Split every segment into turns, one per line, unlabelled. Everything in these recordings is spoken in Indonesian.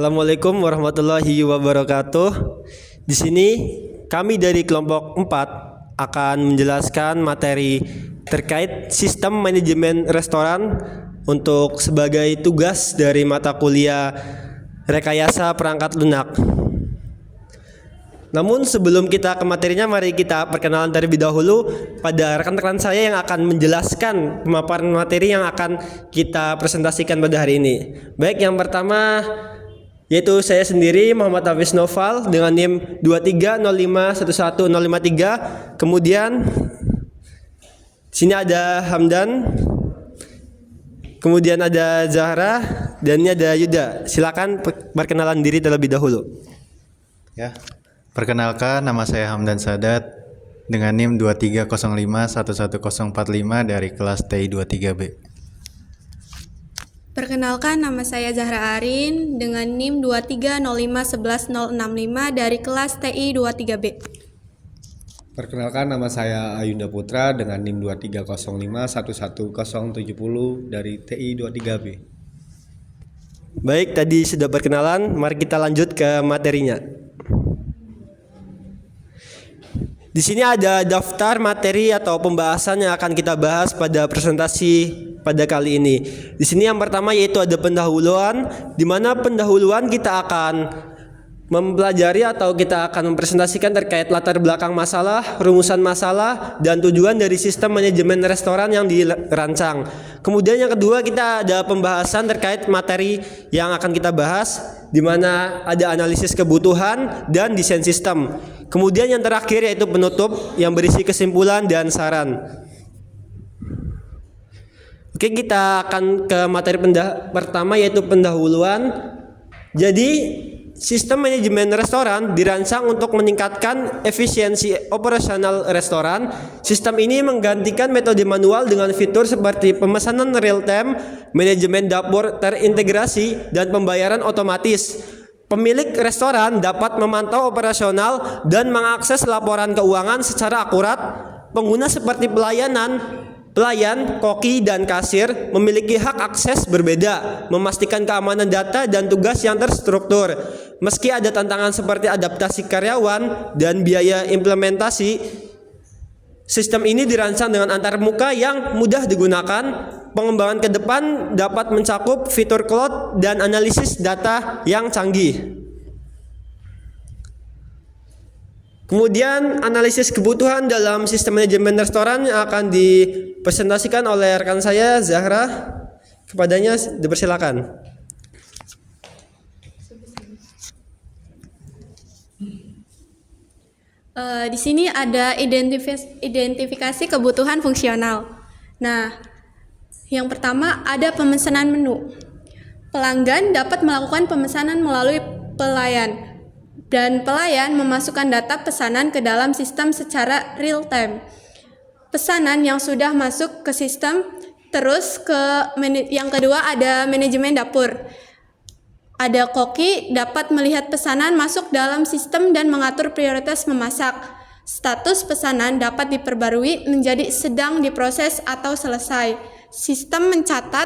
Assalamualaikum warahmatullahi wabarakatuh. Di sini kami dari kelompok 4 akan menjelaskan materi terkait sistem manajemen restoran untuk sebagai tugas dari mata kuliah rekayasa perangkat lunak. Namun sebelum kita ke materinya, mari kita perkenalan terlebih dahulu pada rekan-rekan saya yang akan menjelaskan pemaparan materi yang akan kita presentasikan pada hari ini. Baik, yang pertama yaitu saya sendiri Muhammad Hafiz Noval dengan NIM 230511053. Kemudian sini ada Hamdan. Kemudian ada Zahra dan ini ada Yuda. Silakan perkenalan diri terlebih dahulu.
Ya. Perkenalkan, nama saya Hamdan Sadat dengan NIM 230511045 dari kelas TI 23B.
Perkenalkan, nama saya Zahra Arin dengan NIM 230511065 dari kelas TI 23B.
Perkenalkan, nama saya Ayunda Putra dengan NIM 230511070 dari TI 23B.
Baik, tadi sudah perkenalan, mari kita lanjut ke materinya. Di sini ada daftar materi atau pembahasan yang akan kita bahas pada presentasi pada kali ini. Di sini yang pertama yaitu ada pendahuluan, di mana pendahuluan kita akan mempelajari atau kita akan mempresentasikan terkait latar belakang masalah, rumusan masalah, dan tujuan dari sistem manajemen restoran yang dirancang. Kemudian yang kedua kita ada pembahasan terkait materi yang akan kita bahas, di mana ada analisis kebutuhan dan desain sistem. Kemudian yang terakhir yaitu penutup yang berisi kesimpulan dan saran. Oke, kita akan ke materi pertama yaitu pendahuluan. Jadi sistem manajemen restoran dirancang untuk meningkatkan efisiensi operasional restoran. Sistem ini menggantikan metode manual dengan fitur seperti pemesanan real time, manajemen dapur terintegrasi, dan pembayaran otomatis. Pemilik restoran dapat memantau operasional dan mengakses laporan keuangan secara akurat. Pengguna seperti pelayan, koki, dan kasir memiliki hak akses berbeda, memastikan keamanan data dan tugas yang terstruktur. Meski ada tantangan seperti adaptasi karyawan dan biaya implementasi, sistem ini dirancang dengan antarmuka yang mudah digunakan. Pengembangan ke depan dapat mencakup fitur cloud dan analisis data yang canggih. Kemudian analisis kebutuhan dalam sistem manajemen restoran yang akan dipresentasikan oleh rekan saya Zahra. Kepadanya dipersilakan.
Di sini ada identifikasi kebutuhan fungsional. Nah, yang pertama ada pemesanan menu. Pelanggan dapat melakukan pemesanan melalui pelayan, dan pelayan memasukkan data pesanan ke dalam sistem secara real time. Pesanan yang sudah masuk ke sistem terus yang kedua ada manajemen dapur. Ada koki dapat melihat pesanan masuk dalam sistem dan mengatur prioritas memasak. Status pesanan dapat diperbarui menjadi sedang diproses atau selesai. Sistem mencatat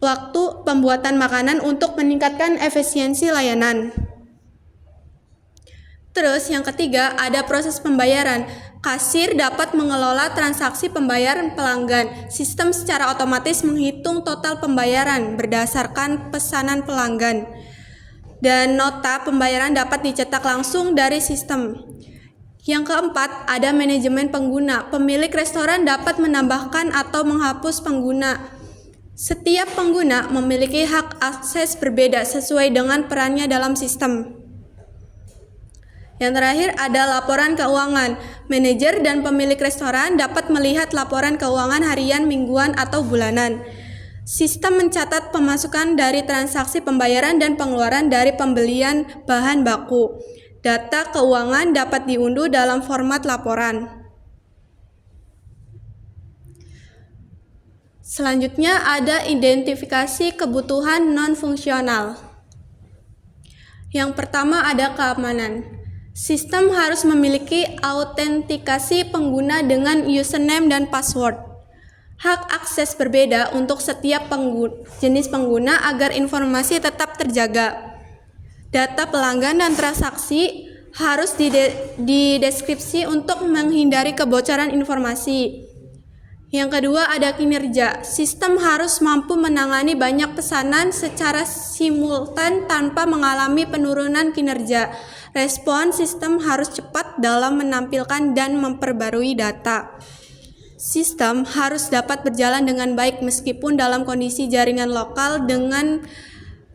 waktu pembuatan makanan untuk meningkatkan efisiensi layanan. Terus yang ketiga ada proses pembayaran. Kasir dapat mengelola transaksi pembayaran pelanggan. Sistem secara otomatis menghitung total pembayaran berdasarkan pesanan pelanggan. Dan nota pembayaran dapat dicetak langsung dari sistem. Yang keempat, ada manajemen pengguna. Pemilik restoran dapat menambahkan atau menghapus pengguna. Setiap pengguna memiliki hak akses berbeda sesuai dengan perannya dalam sistem. Yang terakhir ada laporan keuangan. Manajer dan pemilik restoran dapat melihat laporan keuangan harian, mingguan, atau bulanan. Sistem mencatat pemasukan dari transaksi pembayaran dan pengeluaran dari pembelian bahan baku. Data keuangan dapat diunduh dalam format laporan. Selanjutnya ada identifikasi kebutuhan non-fungsional. Yang pertama ada keamanan. Sistem harus memiliki autentikasi pengguna dengan username dan password. Hak akses berbeda untuk setiap jenis pengguna agar informasi tetap terjaga. Data pelanggan dan transaksi harus dideskripsi untuk menghindari kebocoran informasi. Yang kedua ada kinerja. Sistem harus mampu menangani banyak pesanan secara simultan tanpa mengalami penurunan kinerja. Respon sistem harus cepat dalam menampilkan dan memperbarui data. Sistem harus dapat berjalan dengan baik meskipun dalam kondisi jaringan lokal dengan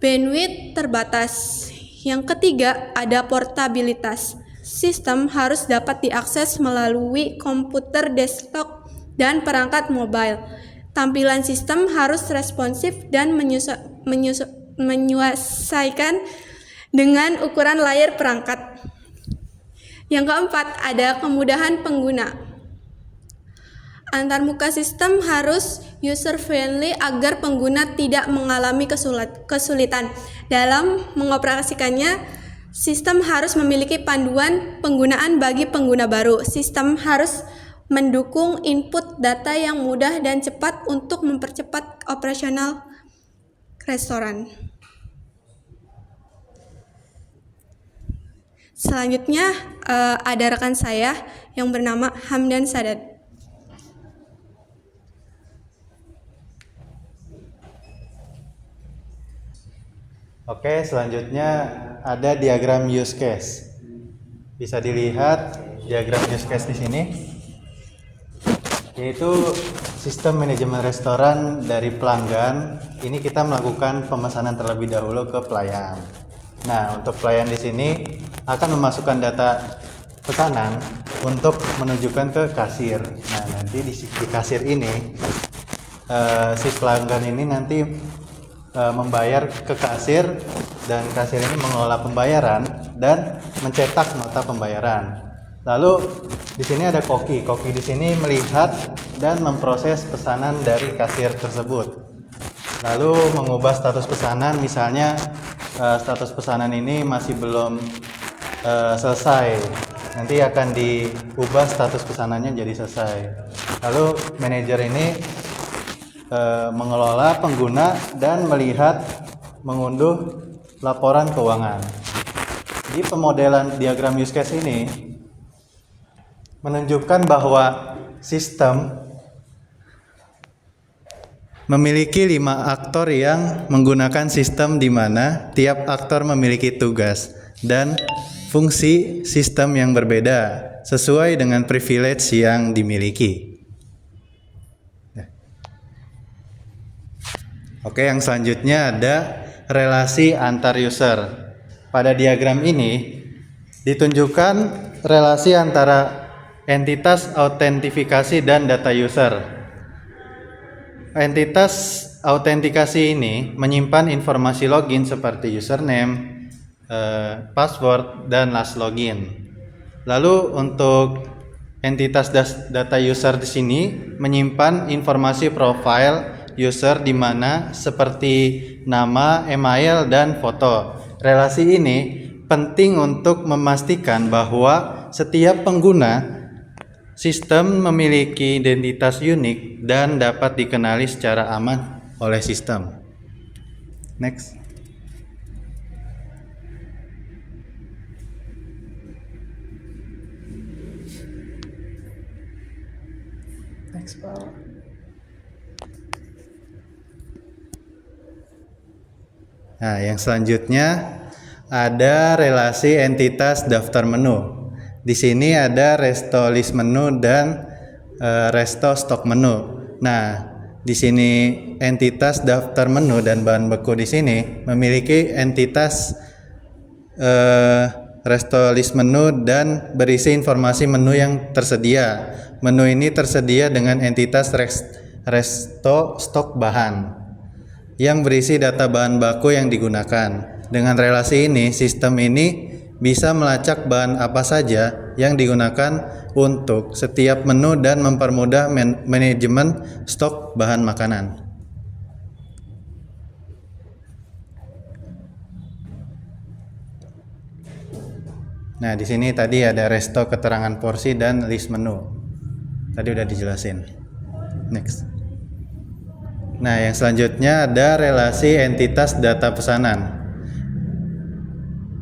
bandwidth terbatas. Yang ketiga ada portabilitas. Sistem harus dapat diakses melalui komputer desktop dan perangkat mobile. Tampilan sistem harus responsif dan menyesuaikan dengan ukuran layar perangkat. Yang keempat, ada kemudahan pengguna. Antarmuka sistem harus user friendly agar pengguna tidak mengalami kesulitan dalam mengoperasikannya. Sistem harus memiliki panduan penggunaan bagi pengguna baru. Sistem harus mendukung input data yang mudah dan cepat untuk mempercepat operasional restoran. Selanjutnya ada rekan saya yang bernama Hamdan Sadat.
Oke, selanjutnya ada diagram use case. Bisa dilihat diagram use case di sini, yaitu sistem manajemen restoran dari pelanggan. Ini kita melakukan pemesanan terlebih dahulu ke pelayan. Nah, untuk pelayan di sini akan memasukkan data pesanan untuk menunjukkan ke kasir. Nah, nanti di kasir ini si pelanggan ini nanti membayar ke kasir, dan kasir ini mengelola pembayaran dan mencetak nota pembayaran. Lalu di sini ada koki. Koki di sini melihat dan memproses pesanan dari kasir tersebut. Lalu mengubah status pesanan, misalnya status pesanan ini masih belum selesai. Nanti akan diubah status pesanannya jadi selesai. Lalu manajer ini mengelola pengguna dan melihat mengunduh laporan keuangan. Di pemodelan diagram use case ini menunjukkan bahwa sistem memiliki 5 aktor yang menggunakan sistem di mana tiap aktor memiliki tugas dan fungsi sistem yang berbeda sesuai dengan privilege yang dimiliki. Oke, yang selanjutnya ada relasi antar user. Pada diagram ini ditunjukkan relasi antara entitas autentifikasi dan data user. Entitas autentikasi ini menyimpan informasi login seperti username, password, dan last login. Lalu untuk entitas data user di sini menyimpan informasi profile user di mana seperti nama, email, dan foto. Relasi ini penting untuk memastikan bahwa setiap pengguna sistem memiliki identitas unik dan dapat dikenali secara aman oleh sistem. Next. Next, Pak. Nah, yang selanjutnya ada relasi entitas daftar menu. Di sini ada resto list menu dan resto stok menu. Nah, di sini entitas daftar menu dan bahan beku di sini memiliki entitas resto list menu dan berisi informasi menu yang tersedia. Menu ini tersedia dengan entitas resto stok bahan yang berisi data bahan baku yang digunakan. Dengan relasi ini, sistem ini bisa melacak bahan apa saja yang digunakan untuk setiap menu dan mempermudah manajemen stok bahan makanan. Nah, di sini tadi ada resto keterangan porsi dan list menu. Tadi udah dijelasin. Next. Nah, yang selanjutnya ada relasi entitas data pesanan.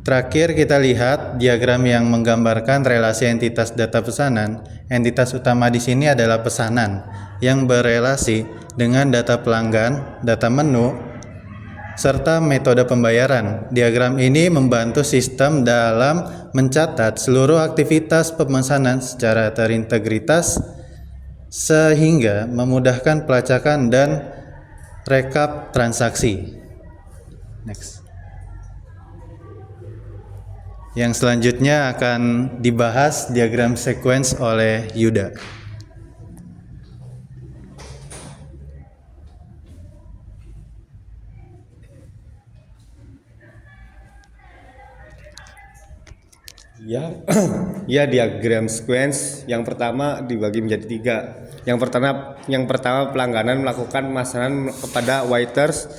Terakhir kita lihat diagram yang menggambarkan relasi entitas data pesanan. Entitas utama di sini adalah pesanan yang berelasi dengan data pelanggan, data menu, serta metode pembayaran. Diagram ini membantu sistem dalam mencatat seluruh aktivitas pemesanan secara terintegritas sehingga memudahkan pelacakan dan rekap transaksi. Next. Yang selanjutnya akan dibahas diagram sequence oleh Yuda.
Ya, ya diagram sequence yang pertama dibagi menjadi 3. Yang pertama pelangganan melakukan pemesanan kepada waiters.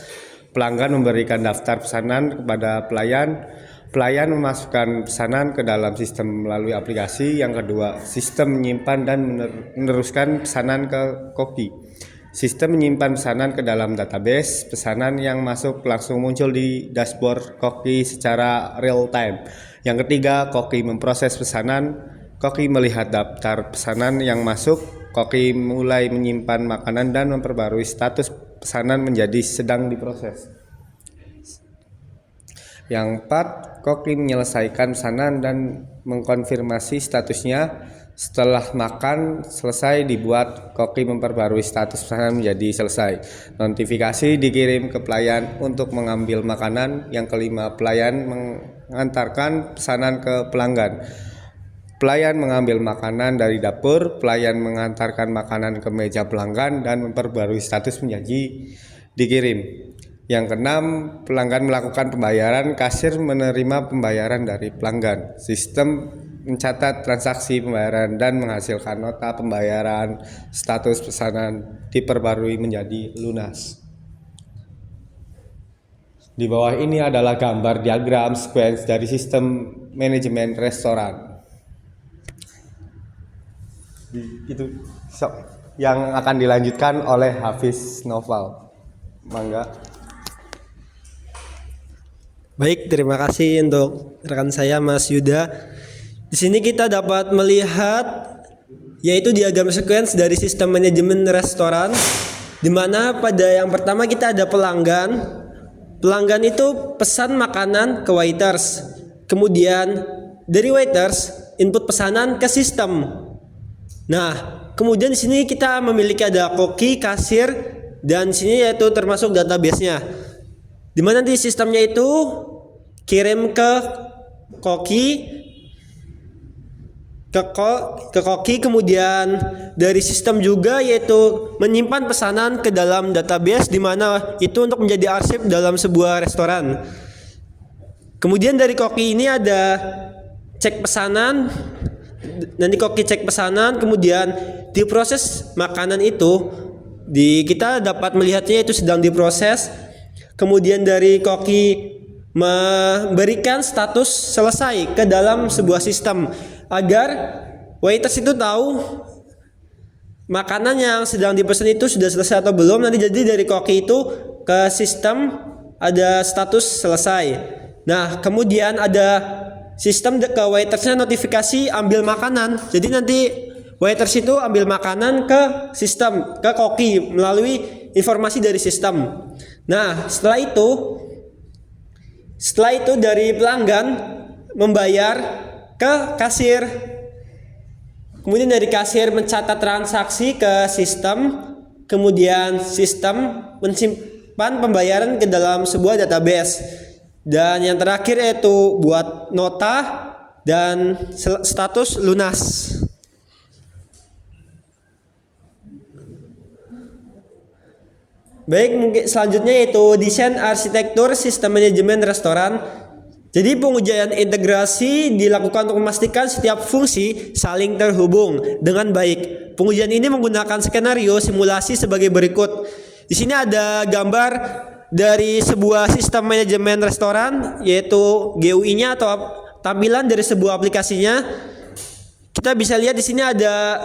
Pelanggan memberikan daftar pesanan kepada pelayan. Pelayan memasukkan pesanan ke dalam sistem melalui aplikasi. Yang kedua, sistem menyimpan dan meneruskan pesanan ke koki. Sistem menyimpan pesanan ke dalam database. Pesanan yang masuk langsung muncul di dashboard koki secara real time. Yang ketiga, koki memproses pesanan. Koki melihat daftar pesanan yang masuk. Koki mulai menyimpan makanan dan memperbarui status pesanan menjadi sedang diproses. Yang 4, koki menyelesaikan pesanan dan mengkonfirmasi statusnya. Setelah makan selesai dibuat, koki memperbarui status pesanan menjadi selesai. Notifikasi dikirim ke pelayan untuk mengambil makanan. Yang kelima, pelayan mengantarkan pesanan ke pelanggan. Pelayan mengambil makanan dari dapur. Pelayan mengantarkan makanan ke meja pelanggan dan memperbarui status menjadi dikirim. Yang keenam, pelanggan melakukan pembayaran, kasir menerima pembayaran dari pelanggan. Sistem mencatat transaksi pembayaran dan menghasilkan nota pembayaran. Status pesanan diperbarui menjadi lunas. Di bawah ini adalah gambar diagram sequence dari sistem manajemen restoran. Itu yang akan dilanjutkan oleh Hafiz Noval. Mangga.
Baik, terima kasih untuk rekan saya Mas Yuda. Di sini kita dapat melihat yaitu diagram sequence dari sistem manajemen restoran, di mana pada yang pertama kita ada pelanggan. Pelanggan itu pesan makanan ke waiters. Kemudian dari waiters input pesanan ke sistem. Nah, kemudian di sini kita memiliki ada koki, kasir, dan di sini yaitu termasuk database-nya. Di mana di sistemnya itu kirim ke koki, kemudian dari sistem juga yaitu menyimpan pesanan ke dalam database, di mana itu untuk menjadi arsip dalam sebuah restoran. Kemudian dari koki ini ada cek pesanan. Nanti koki cek pesanan, kemudian diproses makanan itu. Kita dapat melihatnya itu sedang diproses. Kemudian dari koki memberikan status selesai ke dalam sebuah sistem agar waiters itu tahu makanan yang sedang dipesan itu sudah selesai atau belum. Nanti jadi dari koki itu ke sistem ada status selesai. Nah, kemudian ada sistem ke waitersnya notifikasi ambil makanan. Jadi nanti waiters itu ambil makanan ke sistem, ke koki melalui informasi dari sistem. Nah, setelah itu dari pelanggan membayar ke kasir. Kemudian dari kasir mencatat transaksi ke sistem. Kemudian sistem menyimpan pembayaran ke dalam sebuah database. Dan yang terakhir yaitu buat nota dan status lunas. Baik, mungkin selanjutnya yaitu desain arsitektur sistem manajemen restoran. Jadi pengujian integrasi dilakukan untuk memastikan setiap fungsi saling terhubung dengan baik. Pengujian ini menggunakan skenario simulasi sebagai berikut. Di sini ada gambar dari sebuah sistem manajemen restoran, yaitu GUI-nya atau tampilan dari sebuah aplikasinya. Kita bisa lihat di sini ada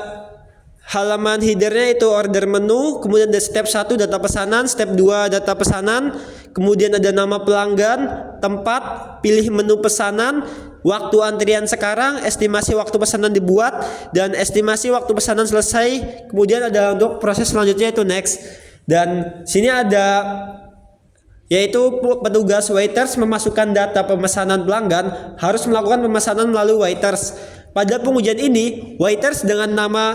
halaman headernya itu order menu, kemudian ada step 1 data pesanan, step 2 data pesanan, kemudian ada nama pelanggan, tempat, pilih menu pesanan, waktu antrian sekarang, estimasi waktu pesanan dibuat, dan estimasi waktu pesanan selesai. Kemudian ada untuk proses selanjutnya itu next. Dan sini ada yaitu petugas waiters memasukkan data pemesanan pelanggan harus melakukan pemesanan melalui waiters. Pada pengujian ini, waiters dengan nama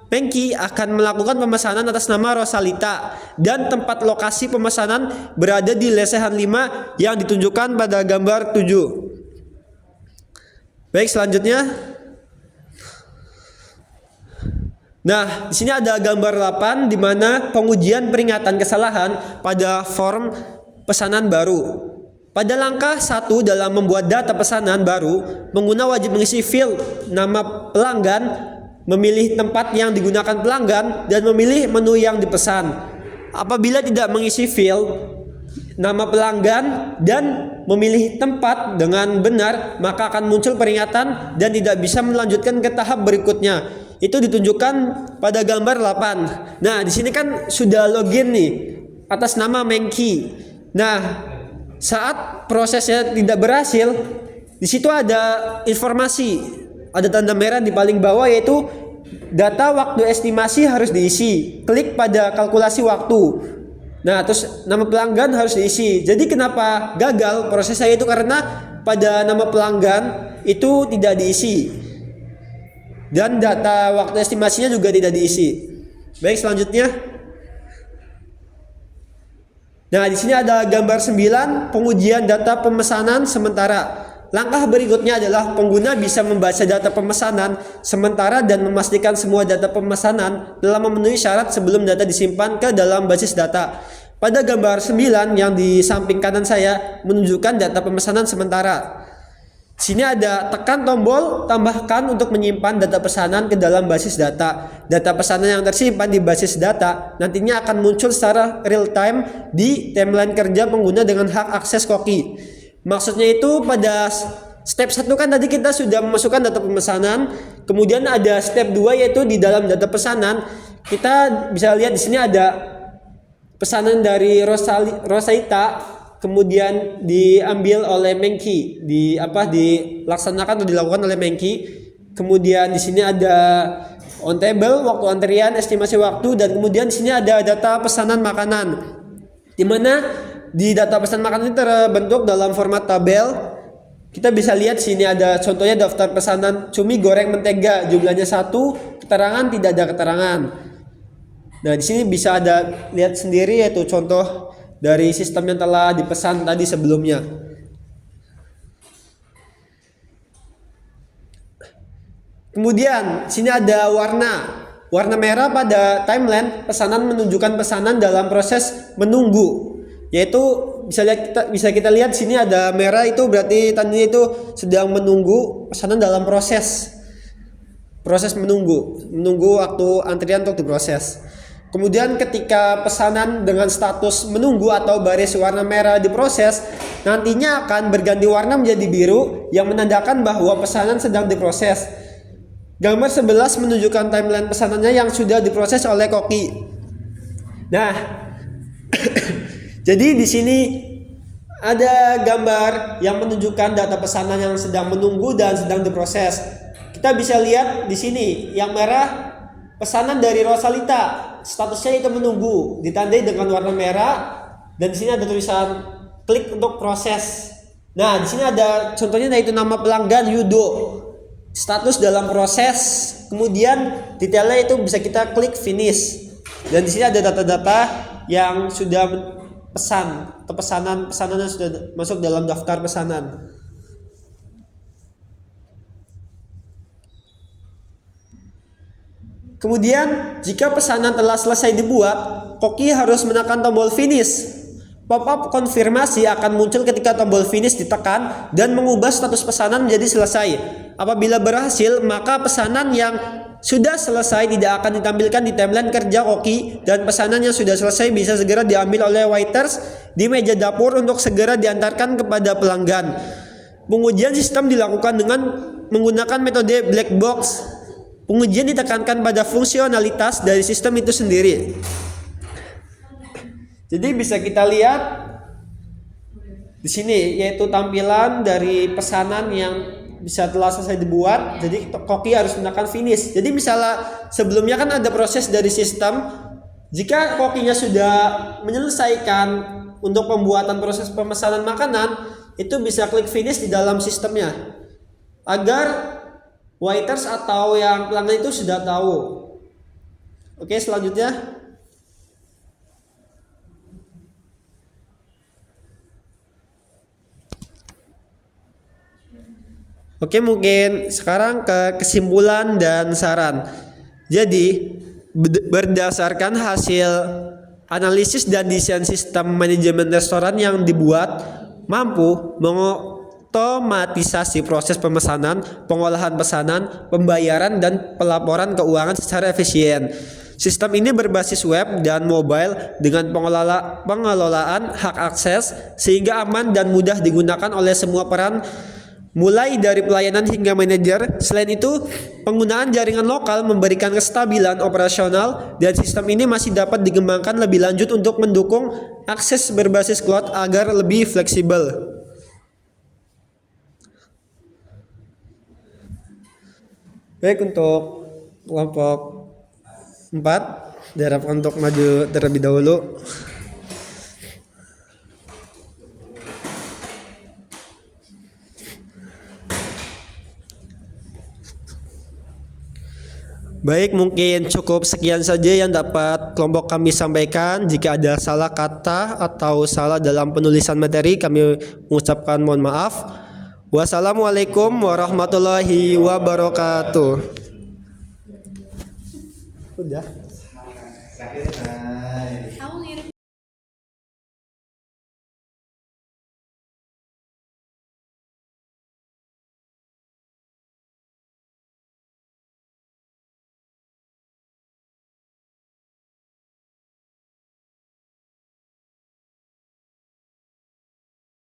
Pengki akan melakukan pemesanan atas nama Rosalita dan tempat lokasi pemesanan berada di lesehan 5 yang ditunjukkan pada gambar 7. Baik, selanjutnya. Nah, di sini ada gambar 8 di mana pengujian peringatan kesalahan pada form pesanan baru. Pada langkah 1 dalam membuat data pesanan baru, pengguna wajib mengisi field nama pelanggan, memilih tempat yang digunakan pelanggan, dan memilih menu yang dipesan. Apabila tidak mengisi field nama pelanggan dan memilih tempat dengan benar, maka akan muncul peringatan dan tidak bisa melanjutkan ke tahap berikutnya. Itu ditunjukkan pada gambar 8. Nah, di sini kan sudah login nih atas nama Mengki. Nah, saat prosesnya tidak berhasil, di situ ada informasi, ada tanda merah di paling bawah yaitu data waktu estimasi harus diisi. Klik pada kalkulasi waktu. Nah, terus nama pelanggan harus diisi. Jadi kenapa gagal proses saya itu karena pada nama pelanggan itu tidak diisi. Dan data waktu estimasinya juga tidak diisi. Baik, selanjutnya. Nah, di sini ada gambar 9 pengujian data pemesanan sementara. Langkah berikutnya adalah pengguna bisa membaca data pemesanan sementara dan memastikan semua data pemesanan telah memenuhi syarat sebelum data disimpan ke dalam basis data. Pada gambar 9 yang di samping kanan saya menunjukkan data pemesanan sementara. Sini ada tekan tombol tambahkan untuk menyimpan data pesanan ke dalam basis data. Data pesanan yang tersimpan di basis data nantinya akan muncul secara real time di timeline kerja pengguna dengan hak akses koki. Maksudnya itu pada step 1 kan tadi kita sudah memasukkan data pemesanan, kemudian ada step 2 yaitu di dalam data pesanan kita bisa lihat di sini ada pesanan dari Rosalita, kemudian diambil oleh Mengki, dilaksanakan atau dilakukan oleh Mengki. Kemudian di sini ada on table, waktu antrian, estimasi waktu, dan kemudian di sini ada data pesanan makanan. Di mana di data pesan makanan ini terbentuk dalam format tabel. Kita bisa lihat sini ada contohnya daftar pesanan cumi goreng mentega, jumlahnya 1, keterangan tidak ada keterangan. Nah, di sini bisa ada lihat sendiri yaitu contoh dari sistem yang telah dipesan tadi sebelumnya. Kemudian sini ada warna merah pada timeline pesanan menunjukkan pesanan dalam proses menunggu. Yaitu bisa kita lihat sini ada merah, itu berarti tandanya itu sedang menunggu pesanan dalam proses menunggu waktu antrian untuk diproses. Kemudian ketika pesanan dengan status menunggu atau baris warna merah diproses, nantinya akan berganti warna menjadi biru yang menandakan bahwa pesanan sedang diproses. Gambar 11 menunjukkan timeline pesanannya yang sudah diproses oleh koki. Nah, jadi di sini ada gambar yang menunjukkan data pesanan yang sedang menunggu dan sedang diproses. Kita bisa lihat di sini yang merah pesanan dari Rosalita, statusnya itu menunggu, ditandai dengan warna merah, dan di sini ada tulisan klik untuk proses. Nah, di sini ada contohnya yaitu nama pelanggan Yudo, status dalam proses. Kemudian detailnya itu bisa kita klik finish. Dan di sini ada data-data yang sudah pesan atau pesanan yang sudah masuk dalam daftar pesanan. Kemudian jika pesanan telah selesai dibuat, koki harus menekan tombol finish. Pop-up konfirmasi akan muncul ketika tombol finish ditekan dan mengubah status pesanan menjadi selesai. Apabila berhasil, maka pesanan yang sudah selesai tidak akan ditampilkan di timeline kerja koki, dan pesanan yang sudah selesai bisa segera diambil oleh waiters di meja dapur untuk segera diantarkan kepada pelanggan. Pengujian sistem dilakukan dengan menggunakan metode black box. Pengujian ditekankan pada fungsionalitas dari sistem itu sendiri. Jadi bisa kita lihat di sini yaitu tampilan dari pesanan yang bisa telah selesai dibuat. Jadi koki harus menekan finish. Jadi misalnya sebelumnya kan ada proses dari sistem. Jika kokinya sudah menyelesaikan untuk pembuatan proses pemesanan makanan, itu bisa klik finish di dalam sistemnya agar waiters atau yang pelanggan itu sudah tahu. Oke, selanjutnya. Oke, mungkin sekarang ke kesimpulan dan saran. Jadi, berdasarkan hasil analisis dan desain sistem manajemen restoran yang dibuat mampu mengotomatisasi proses pemesanan, pengolahan pesanan, pembayaran dan pelaporan keuangan secara efisien. Sistem ini berbasis web dan mobile dengan pengelolaan hak akses sehingga aman dan mudah digunakan oleh semua peran mulai dari pelayanan hingga manajer. Selain itu, penggunaan jaringan lokal memberikan kestabilan operasional dan sistem ini masih dapat dikembangkan lebih lanjut untuk mendukung akses berbasis cloud agar lebih fleksibel. Baik, untuk kelompok 4 diharapkan untuk maju terlebih dahulu. Baik, mungkin cukup sekian saja yang dapat kelompok kami sampaikan. Jika ada salah kata atau salah dalam penulisan materi, kami mengucapkan mohon maaf. Wassalamualaikum warahmatullahi wabarakatuh. Udah.